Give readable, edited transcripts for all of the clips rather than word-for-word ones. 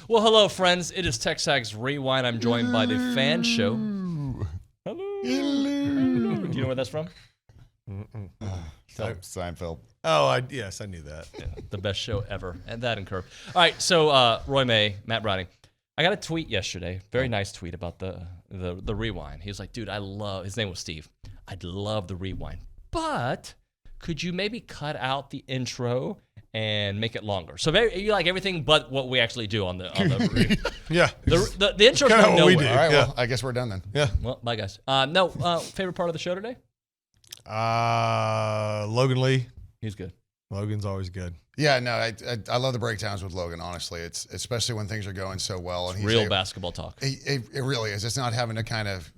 Well, hello, friends. It is TexAgs Rewind. I'm joined by the fan show. Hello. Do you know where that's from? Seinfeld. Oh, yes, I knew that. Yeah, the best show ever. And that and Curb. All right, so Roy May, Matt Browning. I got a tweet yesterday, very nice tweet about the Rewind. He was like, dude, his name was Steve. I'd love the Rewind, but could you maybe cut out the intro and make it longer? So you like everything but what we actually do on the Yeah. The intro's Kinda going what we nowhere. do. All right, Yeah. well, I guess we're done then. Yeah. Well, bye, guys. Favorite part of the show today? Logan Lee. He's good. Logan's always good. Yeah, no, I love the breakdowns with Logan, honestly. It's especially when things are going so well. And he's Real basketball talk. It really is. It's not having to kind of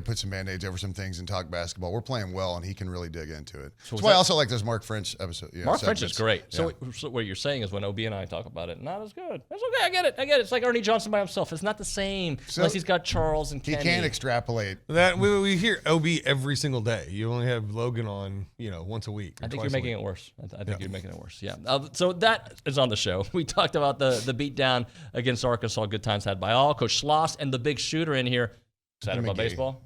put some Band-Aids over some things and talk basketball. We're playing well, and he can really dig into it. So That's why I also like those Mark French episodes. Mark French is great. Yeah. So what you're saying is when OB and I talk about it, not as good. That's okay. I get it. It's like Ernie Johnson by himself. It's not the same unless he's got Charles and Kenny. He can't extrapolate. That we hear OB every single day. You only have Logan on, once a week. I think you're making it worse. I think you're making it worse. Yeah. So that is on the show. We talked about the beatdown against Arkansas. Good times had by all. Coach Schloss and the big shooter in here. Excited about baseball?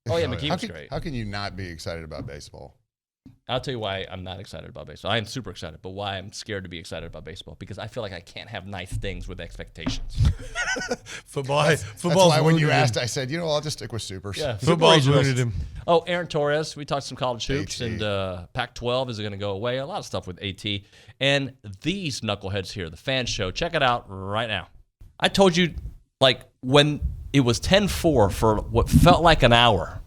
Oh, yeah, McGee was great. How can you not be excited about baseball? I'll tell you why I'm not excited about baseball. I am super excited, but why I'm scared to be excited about baseball, because I feel like I can't have nice things with expectations. Football's That's why when you wounded asked, him. I said, I'll just stick with supers. Yeah, Football's wounded him. Oh, Aaron Torres. We talked some college hoops, AT. and Pac-12 is going to go away. A lot of stuff with AT. And these knuckleheads here, the fan show, check it out right now. I told you, when it was 10-4 for what felt like an hour,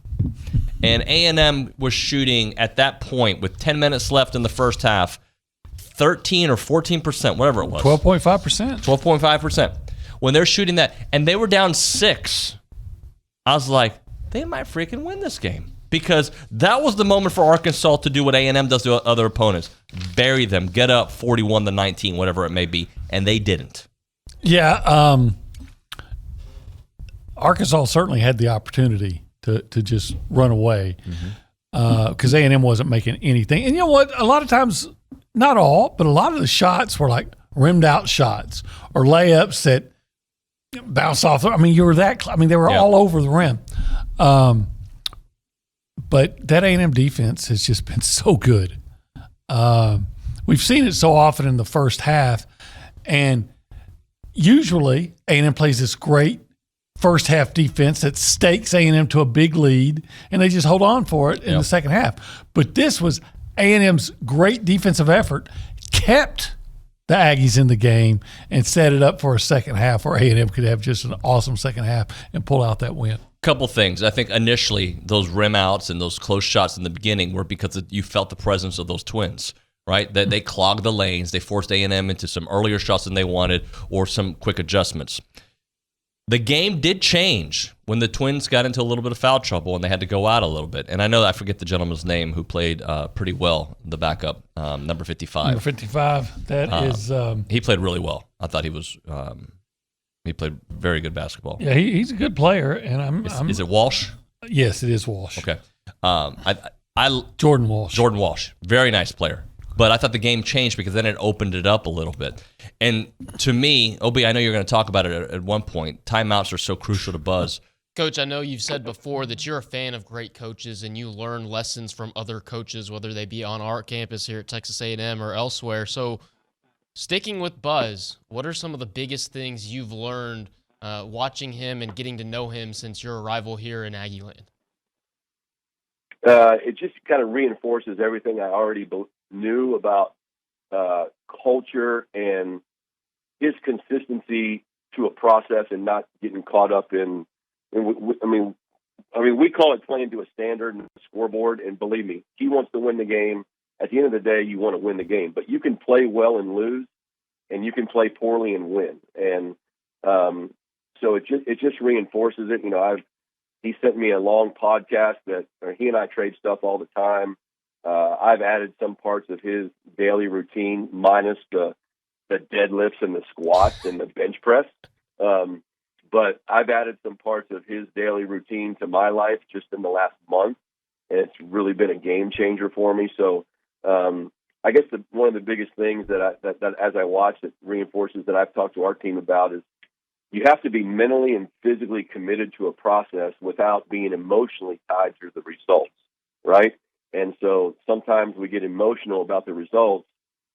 and A&M was shooting at that point with 10 minutes left in the first half, 13 or 14%, whatever it was. 12.5%. 12.5%. When they're shooting that, and they were down 6, I was like, they might freaking win this game. Because that was the moment for Arkansas to do what A&M does to other opponents. Bury them, get up 41-19, whatever it may be, and they didn't. Yeah, Arkansas certainly had the opportunity to just run away because A&M wasn't making anything. And you know what? A lot of times, not all, but a lot of the shots were like rimmed out shots or layups that bounce off. I mean, they were all over the rim. But that A&M defense has just been so good. We've seen it so often in the first half, and usually A&M plays this great first half defense that stakes A&M to a big lead, and they just hold on for it in the second half. But this was A&M's great defensive effort, kept the Aggies in the game, and set it up for a second half where A&M could have just an awesome second half and pull out that win. Couple things. I think initially those rim outs and those close shots in the beginning were because you felt the presence of those twins, right? That they clogged the lanes. They forced A&M into some earlier shots than they wanted or some quick adjustments. The game did change when the Twins got into a little bit of foul trouble and they had to go out a little bit. And I know I forget the gentleman's name who played pretty well, the backup, number 55. Number 55, that is... he played really well. I thought he was... he played very good basketball. Yeah, he's a good player. And Is it Walsh? Yes, it is Walsh. Okay. Jordan Walsh. Jordan Walsh. Very nice player. But I thought the game changed because then it opened it up a little bit. And to me, Obi, I know you're going to talk about it at one point. Timeouts are so crucial to Buzz. Coach, I know you've said before that you're a fan of great coaches and you learn lessons from other coaches, whether they be on our campus here at Texas A&M or elsewhere. So sticking with Buzz, what are some of the biggest things you've learned watching him and getting to know him since your arrival here in Aggieland? It just kind of reinforces everything I already knew about culture and his consistency to a process and not getting caught up in we call it playing to a standard and a scoreboard, and believe me, he wants to win the game. At the end of the day, you want to win the game, but you can play well and lose, and you can play poorly and win. And so it just reinforces it. He sent me a long podcast that he and I trade stuff all the time. I've added some parts of his daily routine, minus the deadlifts and the squats and the bench press. But I've added some parts of his daily routine to my life just in the last month, and it's really been a game changer for me. So I guess one of the biggest things that as I watch that reinforces that I've talked to our team about is you have to be mentally and physically committed to a process without being emotionally tied to the results, right? And so sometimes we get emotional about the results,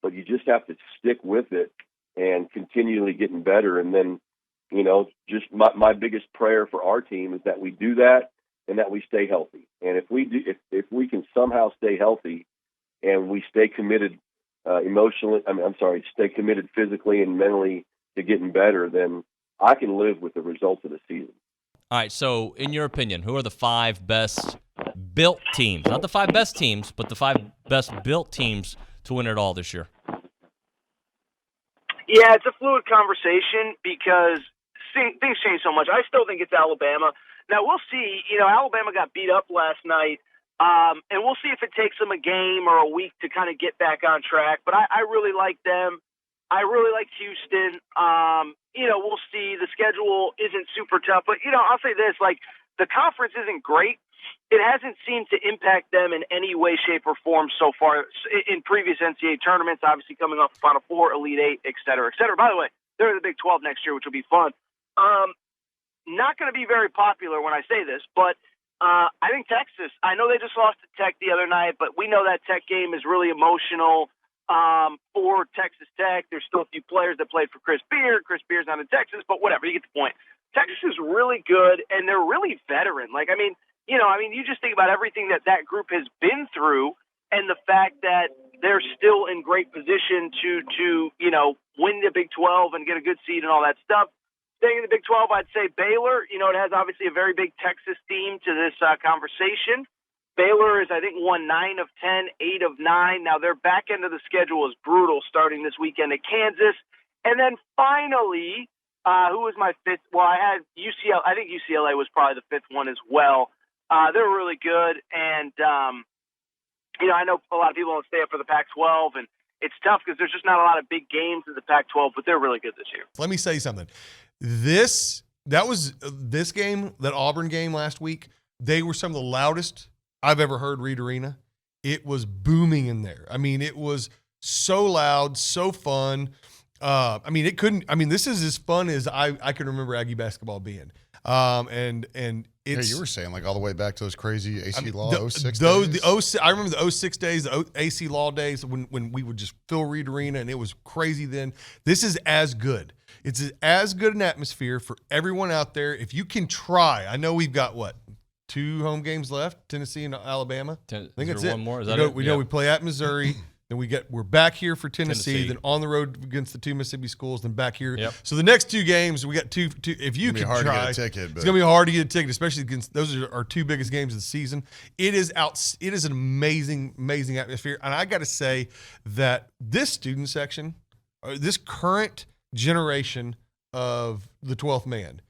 but you just have to stick with it and continually getting better. And then, just my biggest prayer for our team is that we do that and that we stay healthy. And if we do, if we can somehow stay healthy and we stay committed stay committed physically and mentally to getting better, then I can live with the results of the season. All right, so in your opinion, who are the 5 best built teams? Not the 5 best teams, but the 5 best built teams to win it all this year. Yeah, it's a fluid conversation because things change so much. I still think it's Alabama. Now, we'll see. Alabama got beat up last night, and we'll see if it takes them a game or a week to kind of get back on track. But I really like them. I really like Houston. We'll see. The schedule isn't super tough. But, I'll say this, the conference isn't great. It hasn't seemed to impact them in any way, shape, or form so far in previous NCAA tournaments, obviously coming off the Final Four, Elite Eight, et cetera, et cetera. By the way, they're in the Big 12 next year, which will be fun. Not going to be very popular when I say this, but I think Texas, I know they just lost to Tech the other night, but we know that Tech game is really emotional for Texas Tech. There's still a few players that played for Chris Beard. Chris Beard's not in Texas, but whatever, you get the point. Texas is really good, and they're really veteran. You just think about everything that group has been through and the fact that they're still in great position to win the Big 12 and get a good seed and all that stuff. Staying in the Big 12, I'd say Baylor. It has obviously a very big Texas theme to this conversation. Baylor is, I think, won 9 of 10, 8 of 9. Now, their back end of the schedule is brutal starting this weekend at Kansas. And then finally, who was my fifth? Well, I had UCLA. I think UCLA was probably the fifth one as well. They're really good. And, I know a lot of people don't stay up for the Pac-12, and it's tough because there's just not a lot of big games in the Pac-12, but they're really good this year. Let me say something. This game, that Auburn game last week, they were some of the loudest I've ever heard Reed Arena. It was booming in there. It was so loud, so fun. This is as fun as I can remember Aggie basketball being. And it's, you were saying all the way back to those crazy AC Law 06 those days. I remember the 06 days, the AC Law days when we would just fill Reed Arena, and it was crazy then. This is as good. It's as good an atmosphere for everyone out there. If you can try, I know we've got 2 home games left, Tennessee and Alabama. I think that's it. One more. Is that it? We know we play at Missouri. Then we're back here for Tennessee, then on the road against the 2 Mississippi schools, then back here. Yep. So the next 2 games, we got two. If you can try, it's going to be hard to get a ticket, especially against those are our 2 biggest games of the season. It is an amazing, amazing atmosphere, and I got to say that this student section, this current generation of the 12th man,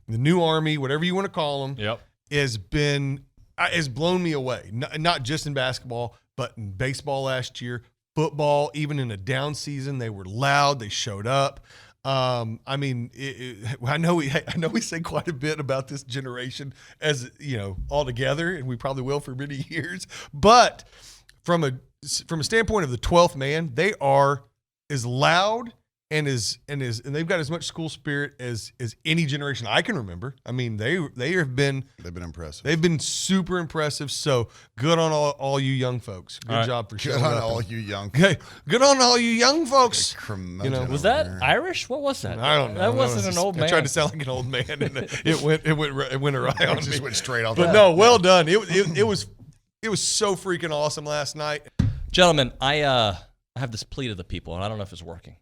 the new Army, whatever you want to call them, has blown me away. Not just in basketball, but in baseball last year, football, even in a down season, they were loud. They showed up. I know we say quite a bit about this generation as all together, and we probably will for many years. But from a standpoint of the 12th man, they are as loud and they've got as much school spirit as any generation I can remember. They've been impressive. They've been super impressive. So good on all you young folks. Good job for showing up. Good on all you young. Good on all you young folks. Was that Irish? What was that? I don't know. That wasn't an old man. I tried to sound like an old man, and it went awry on me. Just went straight off. But no, well done. It was so freaking awesome last night, gentlemen. I have this plea to the people, and I don't know if it's working.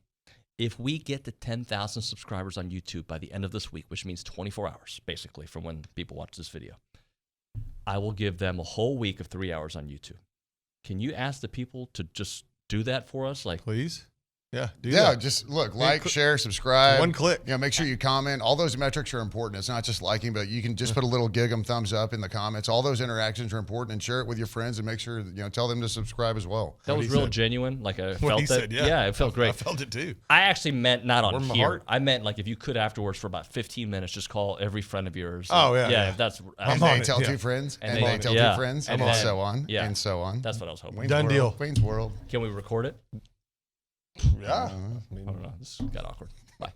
If we get to 10,000 subscribers on YouTube by the end of this week, which means 24 hours, basically, from when people watch this video, I will give them a whole week of 3 hours on YouTube. Can you ask the people to just do that for us? Please? Yeah, just look, share, subscribe. One click. Make sure you comment. All those metrics are important. It's not just liking, but you can just put a little gig 'em thumbs up in the comments. All those interactions are important, and share it with your friends and make sure, tell them to subscribe as well. That was real genuine. I felt that. Said, yeah, it felt great. I felt it too. I actually meant not on here. I meant if you could afterwards for about 15 minutes, just call every friend of yours. Oh, yeah. Yeah, if that's. And they tell 2 friends, and they tell 2 friends, and so on, and so on. That's what I was hoping. Done deal. Wayne's World. Can we record it? Yeah. I don't know. This got awkward. Bye.